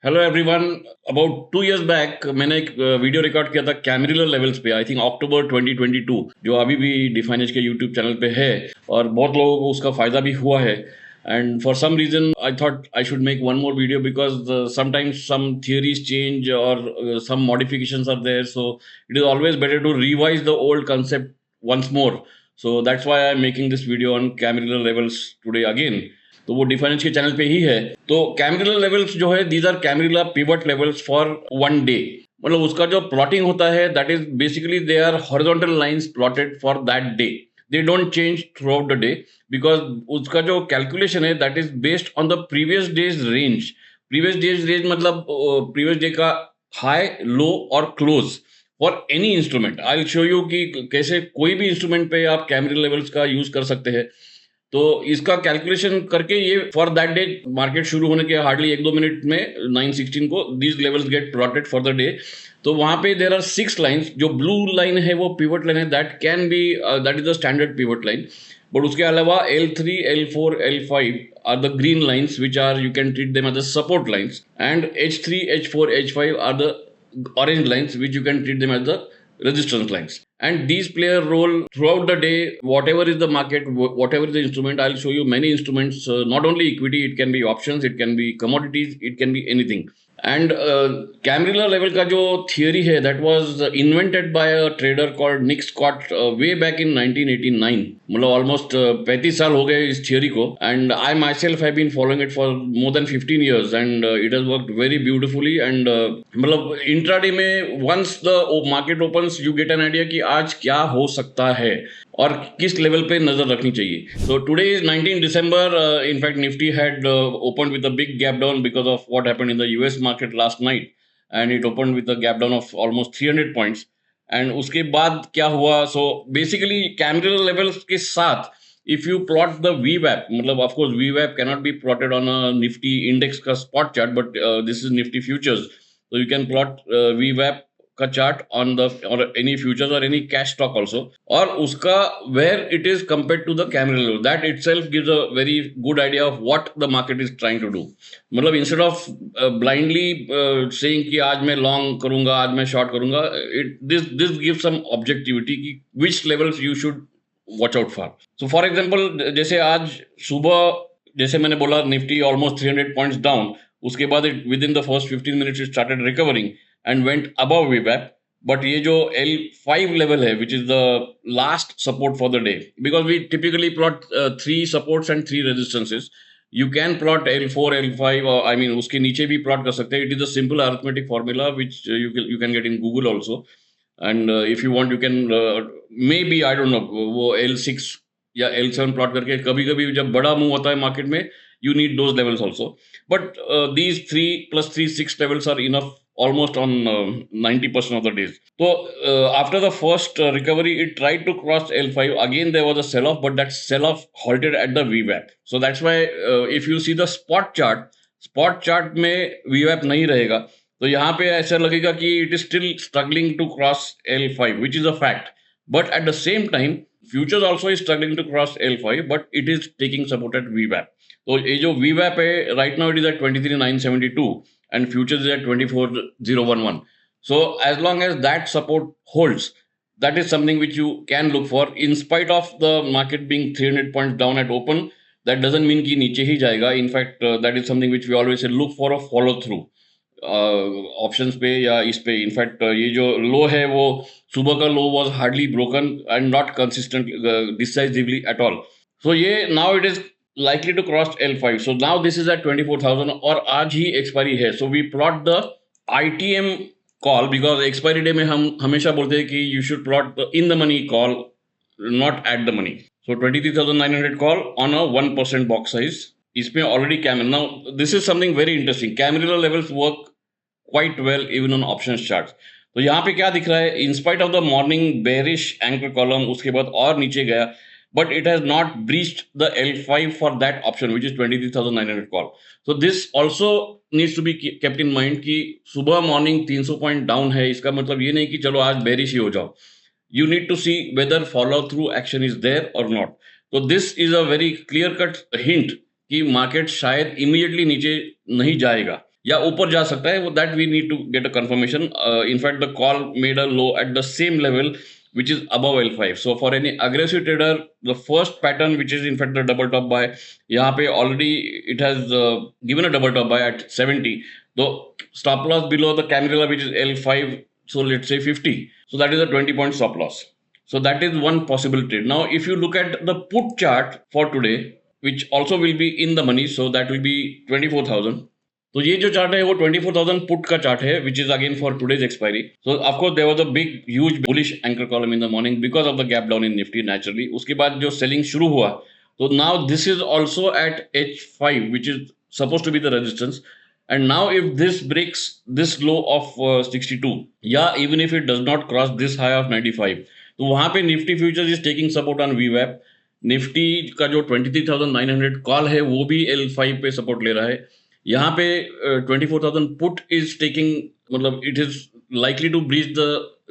Hello everyone. About 2 years back मैंने एक video record किया था कैमरिलर लेवल्स पे। आई थिंक अक्टूबर 2022, जो अभी भी डिफाइनेज के यूट्यूब चैनल पे है और बहुत लोगों को उसका फायदा भी हुआ है। And for some reason I thought I should make one more video because sometimes some theories change और some modifications are there, so it is always better to revise the old concept once more. So that's why I'm making this video on Camarillo levels today again. तो वो difference के channel पे ही है। तो camarilla levels जो है, these are Camarilla pivot levels for one day. मतलब उसका जो प्लॉटिंग होता है that is basically they are horizontal lines plotted for that day. They don't change throughout the day because उसका जो कैलकुलेशन है that is based on the previous day's range. Previous day's range मतलब previous day का high, low और close for any instrument. I will show you कि कैसे कोई भी इंस्ट्रूमेंट पे आप कैमरिला लेवल्स का यूज कर सकते हैं। तो इसका कैलकुलेशन करके ये फॉर दैट डे, मार्केट शुरू होने के हार्डली 1-2 मिनट में 9:16 को these levels get plotted for the day. तो वहां पे देर आर 6 लाइन्स। जो ब्लू लाइन है वो पिवट लाइन है, that can be that is the standard pivot line. But उसके अलावा L3, L4, L5 are the green lines which are you can treat them as the support lines, and H3, H4, H5 are the orange lines which you can treat them as the resistance lines, and these play a role throughout the day. Whatever is the market, whatever is the instrument, I'll show you many instruments, not only equity, it can be options, it can be commodities, it can be anything. And Camarilla level का जो theory है that was invented by a trader called Nick Scott way back in 1989। मतलब almost 35 साल हो गए इस theory को, and I myself have been following it for more than 15 years, and it has worked very beautifully. And मतलब intraday में once the market opens you get an idea कि आज क्या हो सकता है और किस लेवल पे नजर रखनी चाहिए। So today is 19 December. In fact, Nifty had opened with a big gap down because of what happened in the US market last night, and it opened with a gap down of almost 300 points. And उसके बाद क्या हुआ? So basically, camarilla levels के साथ if you plot the VWAP, मतलब of course VWAP cannot be plotted on a Nifty index का spot chart, but this is Nifty futures, so you can plot VWAP का chart on the और any futures और any cash stock also, और उसका where it is compare to the Camarilla level, that itself gives a very good idea of what the market is trying to do. मतलब instead of blindly saying कि आज मैं long करूंगा, आज मैं short करूंगा, it this this gives some objectivity कि which levels you should watch out for. So for example, जैसे आज सुबह, जैसे मैंने बोला, निफ्टी ऑलमोस्ट 300 पॉइंट्स डाउन। उसके बाद with in the first 15 minutes it started recovering and went above VWAP. But ये जो L5 level है, which is the last support for the day, because we typically plot 3 supports and 3 resistances. You can plot L4, L5, or I mean उसके नीचे भी plot कर सकते हैं. It is a simple arithmetic formula which you can get in Google also. And if you want, you can maybe, I don't know, वो L6 या L7 plot करके, कभी कभी जब बड़ा मूव होता है मार्केट में, you need those levels also. But these 3 plus 3, 6 levels are enough almost on 90% of the days. So after the first recovery, it tried to cross L5. Again, there was a sell-off, but that sell-off halted at the VWAP. So that's why if you see the spot chart में VWAP नहीं रहेगा, तो यहाँ पे ऐसा लगेगा कि it is still struggling to cross L5, which is a fact. But at the same time, futures also is struggling to cross L5, but it is taking support at VWAP. तो ये जो VWAP है, right now it is at 23,972 and futures is at 24,011. So as long as that support holds, that is something which you can look for in spite of the market being 300 points down at open. That doesn't mean कि नीचे ही जाएगा. In fact, that is something which we always say, look for a follow through. Options पे या इस पे, in fact ये जो लो है वो सुबह का low was hardly broken and not consistent decisively at all. So ये now it is likely to cross L5. So now this is at 24,000 और आज ही एक्सपायरी है. So we plot the ITM call because expiry day में हम हमेशा बोलते हैं कि you should plot the in the money call, not at the money. So 23,900 call on a 1% box size. इसमें already Camel. Now this is something very interesting. Camelilla levels work quite well even on options charts. तो यहाँ पे क्या दिख रहा है? In spite of the morning bearish anchor column, उसके बाद और नीचे गया, but it has not breached the L5 for that option, which is 23,900 call. So this also needs to be kept in mind कि सुबह मॉर्निंग 300 पॉइंट डाउन है, इसका मतलब ये नहीं कि चलो आज बेरिश ही हो जाओ. You need to see whether follow through action is there or not. So this is a very clear cut hint कि मार्केट शायद इमीडिएटली नीचे नहीं जाएगा. या ऊपर जा सकता है, वो that we need to get a confirmation. In fact the call made a low at the same level which is above L5. So for any aggressive trader, the first pattern, which is in fact the double top buy, यहाँ पे already it has given a double top buy at 70. The stop loss below the Camarilla, which is L5, so let's say 50. So that is a 20-point stop loss. So that is one possible trade. Now, if you look at the put chart for today, which also will be in the money, so that will be 24,000. तो ये जो chart है वो 24,000 put का chart है, which is again for today's expiry. So of course there was a big huge bullish anchor column in the morning because of the gap down in Nifty naturally. उसके बाद जो सेलिंग शुरू हुआ, तो now this is also at H5 which is suppose to be the resistance. And now if this breaks this low of 62, yeah, even if it does not cross this high of 95, तो वहां पे Nifty futures is taking support on VWAP. Nifty का जो 23,900 call है वो भी L5 पे support ले रहा है. यहाँ पे 24,000 पुट इज टेकिंग, मतलब it is likely to breach the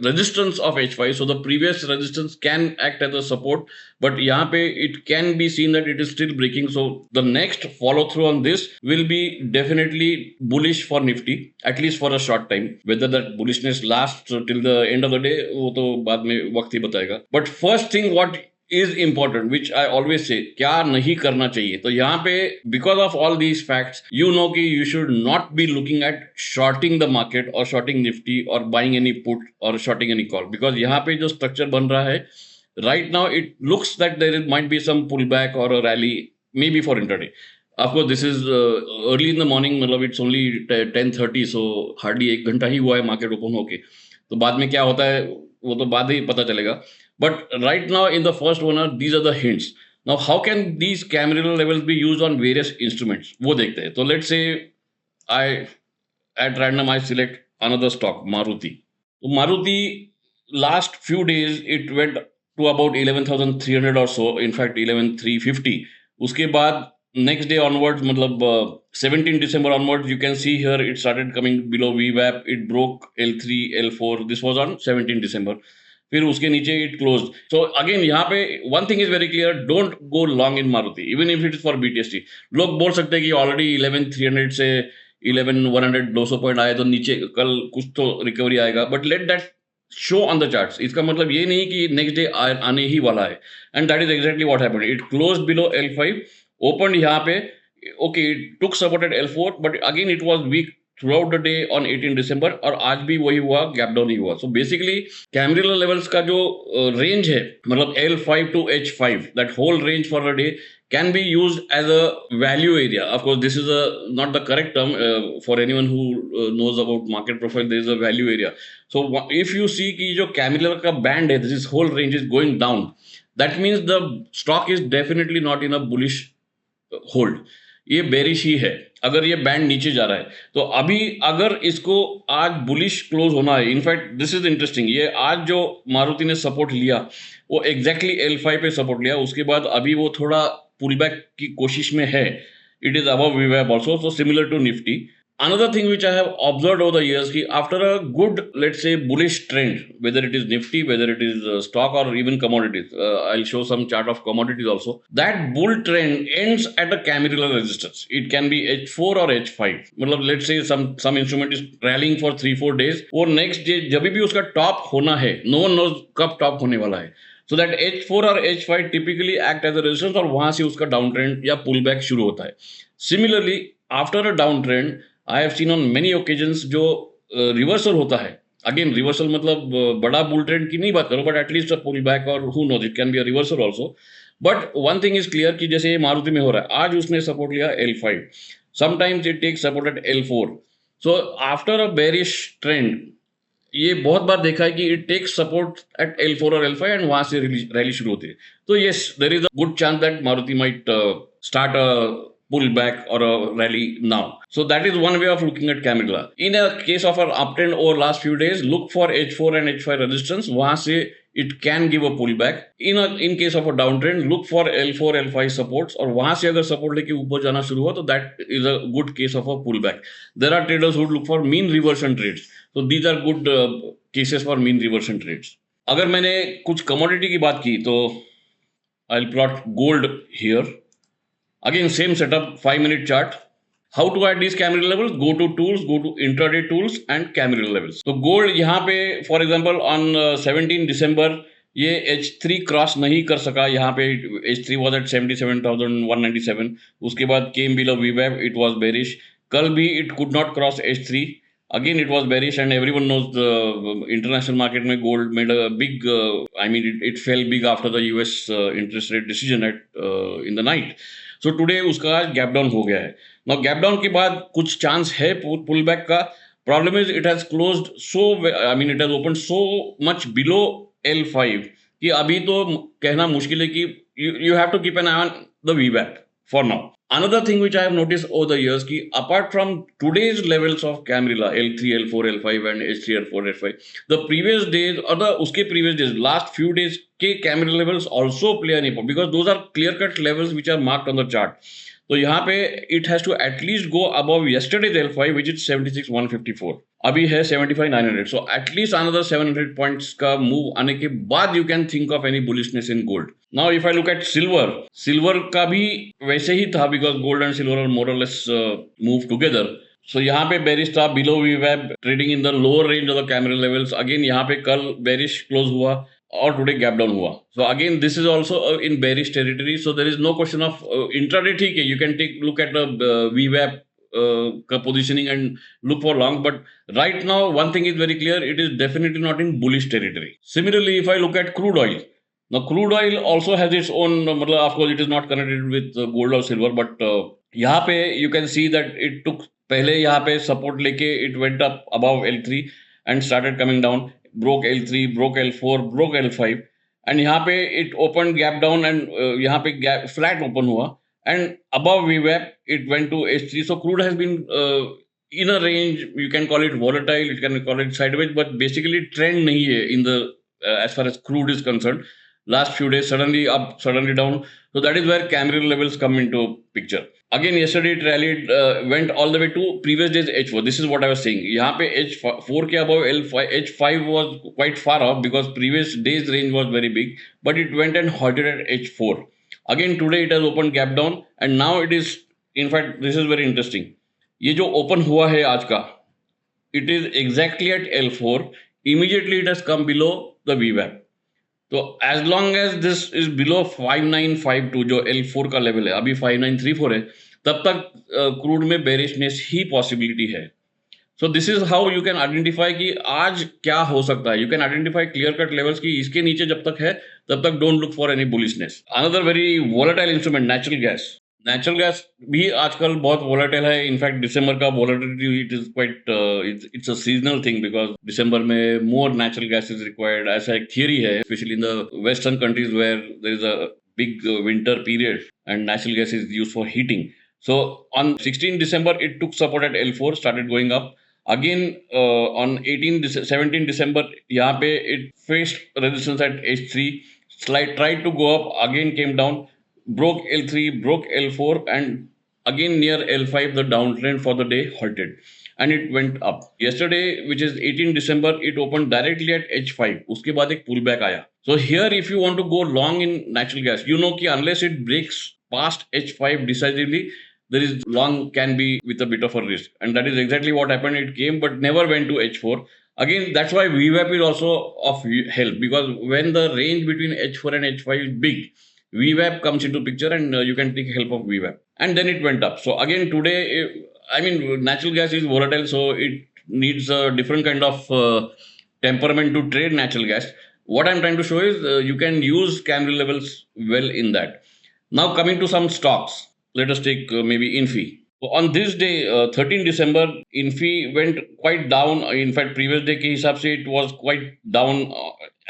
resistance of H5, so the previous resistance can act as a support, but यहाँ पे it can be seen that it is still breaking. So the next follow through on this will be definitely bullish for Nifty, at least for a short time. Whether that bullishness lasts till the end of the day, वो तो बाद में वक्त ही बताएगा. But first thing what is important, which I always say, क्या नहीं करना चाहिए. तो यहाँ पे because of all these facts, you know कि you should not be looking at shorting the market or shorting Nifty or buying any put or shorting any call, because यहाँ पे जो structure बन रहा है right now, it looks that there might be some pullback or a rally maybe for intraday. Of course, this is early in the morning, मतलब it's only 10:30, so hardly एक घंटा ही हुआ है मार्केट ओपन होके. तो बाद में क्या होता है वो तो बाद ही पता चलेगा. But right now in the first one, these are the hints. Now how can these Camarilla levels be used on various instruments? वो देखते हैं. So let's say I at random I select another stock, Maruti. So Maruti last few days it went to about 11,300 or so. In fact 11,350. उसके बाद next day onwards, मतलब 17 December onwards, you can see here it started coming below VWAP. It broke L3, L4. This was on 17 December. फिर उसके नीचे it close. So again यहाँ पे one thing is very clear, don't go long in Maruti even if it is for BTST. लोग बोल सकते हैं कि ऑलरेडी 11,300 से 11,100 200 पॉइंट आए तो नीचे कल कुछ तो रिकवरी आएगा, but let that show on the charts. इसका मतलब ये नहीं कि नेक्स्ट डे आने ही वाला है. And that is exactly what happened. It close below L5, open यहाँ पे, okay it took support at L4, but again it was weak throughout the day on 18 December, और आज भी वही हुआ, गैप डाउन ही हुआ. सो बेसिकली कैमरिला लेवल्स का जो रेंज है, मतलब L5 to H5, that whole range for a day can be used as a value area. Of course, this is not the correct term for anyone who knows about market profile. There is a value area. So if you see कि जो Camarilla का band है, this whole range is going down, that means the stock is definitely not in a bullish hold. ये bearish ही है अगर ये band नीचे जा रहा है. तो अभी अगर इसको आज बुलिश क्लोज होना है, इनफैक्ट दिस इज इंटरेस्टिंग, ये आज जो मारुति ने सपोर्ट लिया वो एग्जैक्टली L5 पे सपोर्ट लिया. उसके बाद अभी वो थोड़ा पुल बैक की कोशिश में है. It is above VWAP also, so similar to Nifty. Another thing which I have observed over the years, after a good, let's say, bullish trend, whether it is Nifty, whether it is stock or even commodities, I'll show some chart of commodities also. That bull trend ends at a Camarilla resistance. It can be H4 or H5. मतलब let's say some instrument is rallying for 3-4 days. और next day जब भी उसका top होना है, no one knows कब top होने वाला है. So that H4 और H5 typically act as a resistance, और वहां से उसका डाउन ट्रेंड या पुल बैक शुरू होता है. Similarly, after a downtrend, I have seen on many occasions जो रिवर्सल होता है. अगेन रिवर्सल मतलब बड़ा बुल ट्रेंड की नहीं बात करो, but at least a pull back, और who knows it can be a reversal also. But one thing is clear कि जैसे मारुति में हो रहा है, आज उसने सपोर्ट लिया L5, sometimes it take support at L4. So after a bearish trend ये बहुत बार देखा है कि it takes support at L4 और L5 एंड वहां से रैली शुरू होती है. तो yes, there is a good chance that Maruti might start a pull back or a rally now. So that is one way of looking at Camarilla. In a case of an uptrend over last few days, look for H4 and H5 resistance. वहां से it can give a pullback. In case of a downtrend, look for L4, L5 supports, और वहां से अगर support लेके ऊपर जाना शुरू हुआ तो that is a good case of a pullback. There are traders who look for mean reversion trades. So these are good cases for mean reversion trades. अगर मैंने कुछ commodity की बात की तो I'll plot gold here. Again, same setup, 5-minute chart. How to add these candle levels? Go to tools, go to intraday tools and candle levels. तो gold यहाँ पे फॉर एग्जांपल ऑन 17 दिसंबर ये H3 क्रॉस नहीं कर सका, यहाँ पे H3 was at 77,197, उसके बाद केम बिलो वीवैप, इट वाज बेरिश, कल भी it could not cross H3, again it was bearish, and everyone knows the international market में gold made a big I mean it fell big after the US interest rate decision at in the night. So today उसका आज gap down हो गया है. Now gap down के बाद कुछ chance है पुल बैक का. Problem is it has closed so, I mean it has opened so much below L5 कि अभी तो कहना मुश्किल है कि you have to keep an eye on the VWAP for now. Another thing which I have noticed over the years कि apart from today's levels of Camarilla L3, L4, L5 and H3, L4, H5, the previous days or the उसके previous days, last few days के Camarilla levels also play an important, because those are clear cut levels which are marked on the chart. तो यहाँ पे it has to at least go above yesterday's L5 which is 76,154. अभी है 75,900. So at least another 700 points का move आने के बाद you can think of any bullishness in gold. Now if I look at silver का भी वैसे ही था, because gold and silver are more or less move together. So यहाँ पे bearish था, below VWAP, trading in the lower range of the Cameron levels. Again यहाँ पे कल bearish close हुआ और टुडे गैप डाउन हुआ. So again this is also in bearish territory. So there is no question of intraday. ठीक है, you can take look at वीवैप का positioning and look for long, but right now one thing is very clear, it is definitely not in bullish territory. Similarly if I look at crude oil, now crude oil also has its own, मतलब of course it is not connected with gold or silver, but यहाँ पे you can see that it took, पहले यहाँ पे support लेके it went up above L3 and started coming down, broke L3, broke L4, broke L5, and यहाँ पे it opened gap down and यहाँ पे gap flat open हुआ and above VWAP it went to H3. So crude has been in a range, you can call it volatile, you can call it sideways, but basically trend नहीं है in the as far as crude is concerned. Last few days suddenly up, suddenly down. So that is where Cameron levels come into picture. Again yesterday it rallied, went all the way to previous days H4. This is what I was saying. यहाँ पे H4 के above L5, H5 was quite far off because previous days range was very big, but it went and halted at H4. Again today it has opened gap down and now it is, in fact this is very interesting. ये जो open हुआ है आज का, it is exactly at L4. Immediately it has come below the VWAP. तो as long as this is below 5952 जो L4 का level है, अभी 5934 है, तब तक क्रूड में बेरिशनेस ही पॉसिबिलिटी है. So this is how you can identify कि आज क्या हो सकता है. You can identify clear cut levels की इसके नीचे जब तक है तब तक don't look for any bullishness. Another very volatile instrument natural gas भी आजकल बहुत वोलेटाइल है. इनफैक्ट दिसंबर का volatility it is quite, it's a seasonal thing because दिसंबर में more natural gas is required. ऐसा एक थियरी है, specially in the western countries where there is a big winter period and natural gas is used for heating. So on 16 December, it took support at L4, started going up. Again, on 17 December, यहाँ पे it faced resistance at H3, tried to go up, again came down, broke L3, broke L4, and again near L5, the downtrend for the day halted. And it went up. Yesterday, which is 18 December, it opened directly at H5. उसके बाद एक pullback आया. So here, if you want to go long in natural gas, you know कि unless it breaks past H5 decisively, there is long can be with a bit of a risk, and that is exactly what happened. It came but never went to H4. Again, that's why VWAP is also of help, because when the range between H4 and H5 is big, VWAP comes into picture and you can take help of VWAP. And then it went up. So again today, I mean natural gas is volatile, so it needs a different kind of temperament to trade natural gas. What I'm trying to show is you can use Cameron levels well in that. Now coming to some stocks. Let us take maybe Infi. So on this day, 13 December, Infi went quite down. In fact, previous day के हिसाब से it was quite down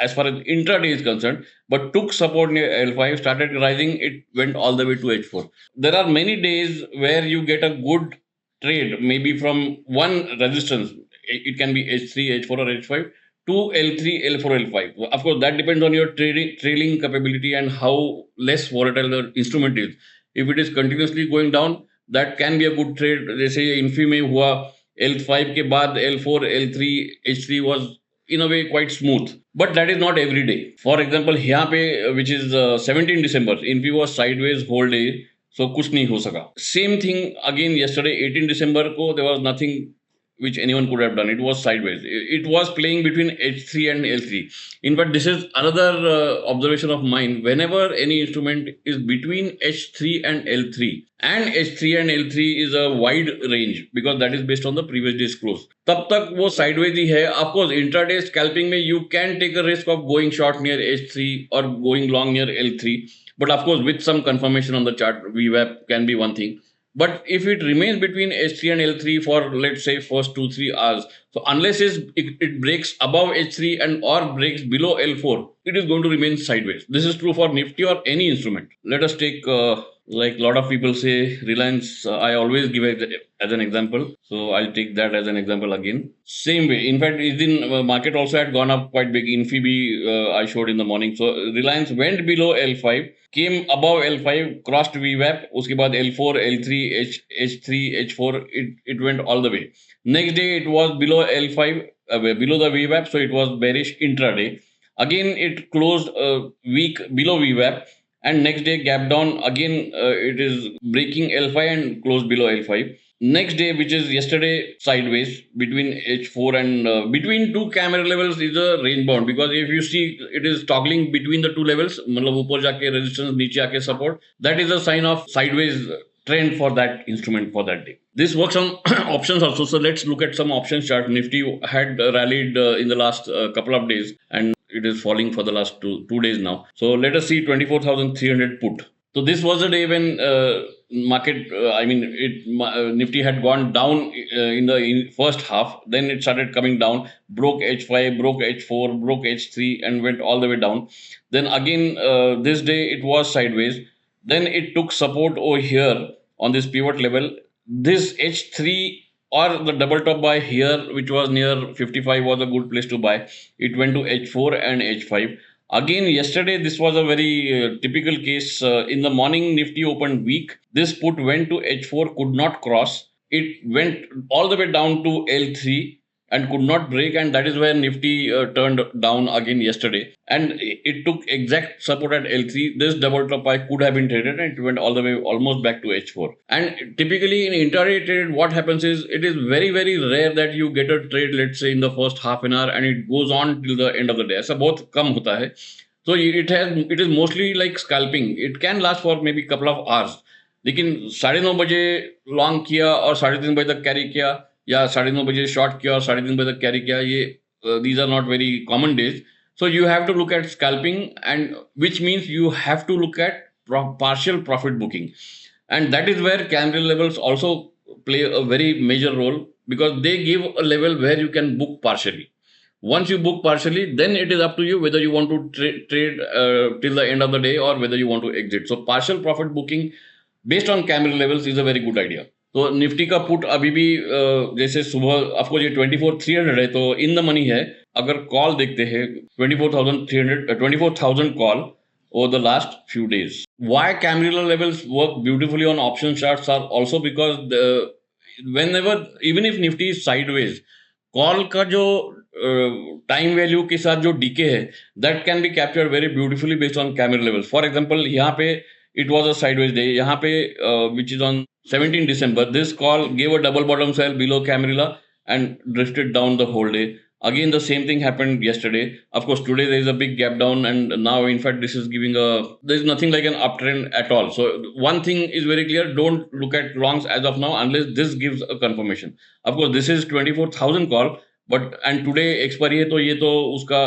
as far as intraday is concerned, but took support near L5, started rising, it went all the way to H4. There are many days where you get a good trade, maybe from one resistance. It can be H3, H4 or H5 to L3, L4, L5. Of course, that depends on your trailing capability and how less volatile the instrument is. If it is continuously going down, that can be a good trade. जैसे Infi में हुआ, L5 के बाद L4, L3, H3 was in a way quite smooth. But that is not every day. For example, यहाँ पे which is 17 December, Infi was sideways whole day. सो कुछ नहीं हो सका. Same thing again yesterday 18 December को there was nothing which anyone could have done. It was sideways. It was playing between H3 and L3. In fact, this is another observation of mine. Whenever any instrument is between H3 and L3, and H3 and L3 is a wide range because that is based on the previous day's close. तब तक वो sideways ही है. Of course, intraday scalping में you can take a risk of going short near H3 or going long near L3. But of course, with some confirmation on the chart, VWAP can be one thing. But if it remains between H3 and L3 for let's say first 2-3 hours, so unless it breaks above H3 and or breaks below L4, it is going to remain sideways. This is true for Nifty or any instrument. Let us take like a lot of people say Reliance. I always give it as an example, so I'll take that as an example again. Same way. In fact, the market also had gone up quite big. Infibi I showed in the morning. So Reliance went below L5. Came above L5, crossed VWAP, उसके बाद L4, L3, H3, H4, it went all the way. Next day it was below L5, below the VWAP, so it was bearish intraday. Again it closed weak below VWAP, and next day gap down again. It is breaking L5 and closed below L5. Next day, which is yesterday, sideways between H4 and between two camera levels is a range bound, because if you see it is toggling between the two levels, मतलब ऊपर जाके resistance नीचे आके support, that is a sign of sideways trend for that instrument for that day. This works on options also. So let's look at some options chart. Nifty had rallied in the last couple of days, and it is falling for the last two days now. So let us see 24,300 put. So this was the day when market, Nifty had gone down in the first half. Then it started coming down, broke H5, broke H4, broke H3, and went all the way down. Then again, this day it was sideways. Then it took support over here on this pivot level. This H3 or the double top buy here, which was near 55, was a good place to buy. It went to H4 and H5. Again, yesterday, this was a very typical case. In the morning, Nifty opened weak. This put went to H4, could not cross. It went all the way down to L3 and could not break, and that is where Nifty turned down again yesterday. And it took exact support at L3. This double top high could have been traded, and it went all the way almost back to H4. And typically in intraday trade, what happens is it is very, very rare that you get a trade, let's say in the first half an hour, and it goes on till the end of the day. ऐसा बहुत कम होता है. So it is mostly like scalping. It can last for maybe couple of hours. लेकिन 9:30 बजे long किया और 3:30 बजे तक कैरी किया, या 9:30 बजे शॉर्ट किया और 3:30 बजे तक कैरी किया, ये these are not very common days. So you have to look at scalping, and which means you have to look at partial profit booking, and that is where candle levels also play a very major role, because they give a level where you can book partially. Once you book partially, then it is up to you whether you want to trade till the end of the day or whether you want to exit. So partial profit booking based on candle levels is a very good idea. तो Nifty का put अभी भी जैसे सुबह of course ये 24,300 है, तो in the money है. अगर कॉल देखते हैं 24,000 call over the last few days. Why candle levels work beautifully on option charts are also because whenever, even if Nifty is sideways, call का जो टाइम वैल्यू के साथ जो डीके है, that can be capture very beautifully based on camera levels. For example, यहाँ पे it was a sideways day. यहाँ पे which is on 17 December, this call gave a double bottom sell below Camarilla and drifted down the whole day. Again, the same thing happened yesterday. Of course, today there is a big gap down, and now in fact this is giving there is nothing like an uptrend at all. So one thing is very clear: don't look at longs as of now unless this gives a confirmation. Of course, this is 24,000 call, but and today expiry है, तो ये तो उसका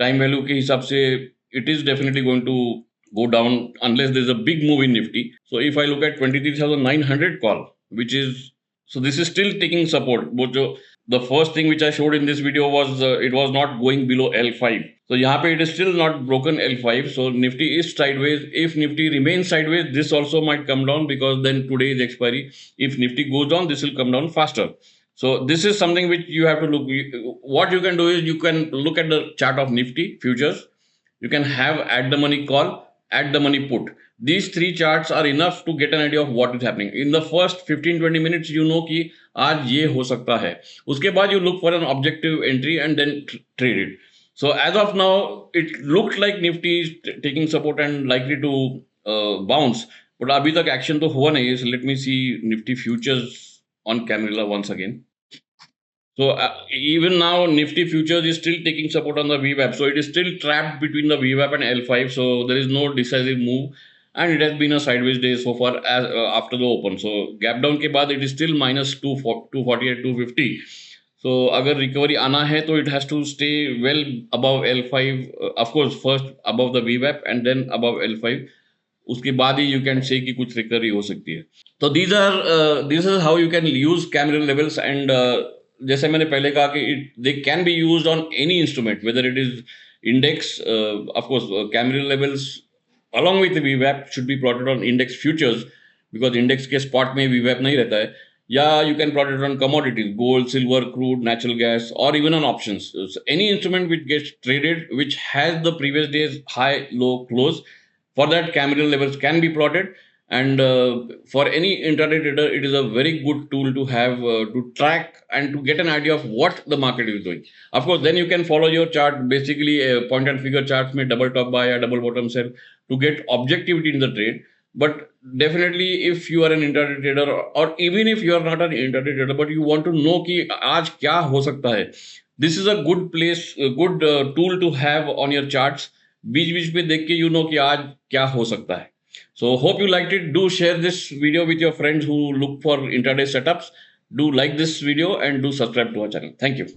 time value के हिसाब से it is definitely going to go down unless there's a big move in Nifty. So if I look at 23,900 call, which is, so this is still taking support. But the first thing which I showed in this video was it was not going below L5. So यहाँ पे it is still not broken L5. So Nifty is sideways. If Nifty remains sideways, this also might come down, because then today is expiry. If Nifty goes down, this will come down faster. So this is something which you have to look. What you can do is you can look at the chart of Nifty futures. You can have at the money call, at the money put. These three charts are enough to get an idea of what is happening. In the first 15-20 minutes, you know कि आज ये हो सकता है. उसके बाद you look for an objective entry and then trade it. So as of now, it looked like Nifty is taking support and likely to bounce. But अभी तक एक्शन तो हुआ नहीं है. So let me see Nifty futures on Camarilla once again. So even now, Nifty futures is still taking support on the VWAP. So it is still trapped between the VWAP and L5. So there is no decisive move, and it has been a sideways day so far as after the open. So gap down के बाद it is still minus 248, 250. So अगर recovery आना है तो it has to stay well above L5. Of course, first above the VWAP and then above L5. उसके बाद ही you can say कि कुछ recovery हो सकती है. तो this is how you can use Cameron levels and जैसे मैंने पहले कहा कि they can be used on any instrument whether it is index of course Cameron levels along with the VWAP should be plotted on index futures because index के spot में VWAP नहीं रहता है या you can plot it on commodities gold silver crude natural gas or even on options. So any instrument which gets traded which has the previous day's high low close for that Cameron levels can be plotted. And for any intraday trader, it is a very good tool to have to track and to get an idea of what the market is doing. Of course, then you can follow your chart, basically point and figure charts में double top buy or double bottom sell to get objectivity in the trade. But definitely, if you are an intraday trader, or even if you are not an intraday trader, but you want to know कि आज क्या हो सकता है, this is a good place, a good tool to have on your charts. बीच बीच पे देख के you know कि आज क्या हो सकता है. So hope you liked it. Do share this video with your friends who look for intraday setups. Do like this video and do subscribe to our channel. Thank you.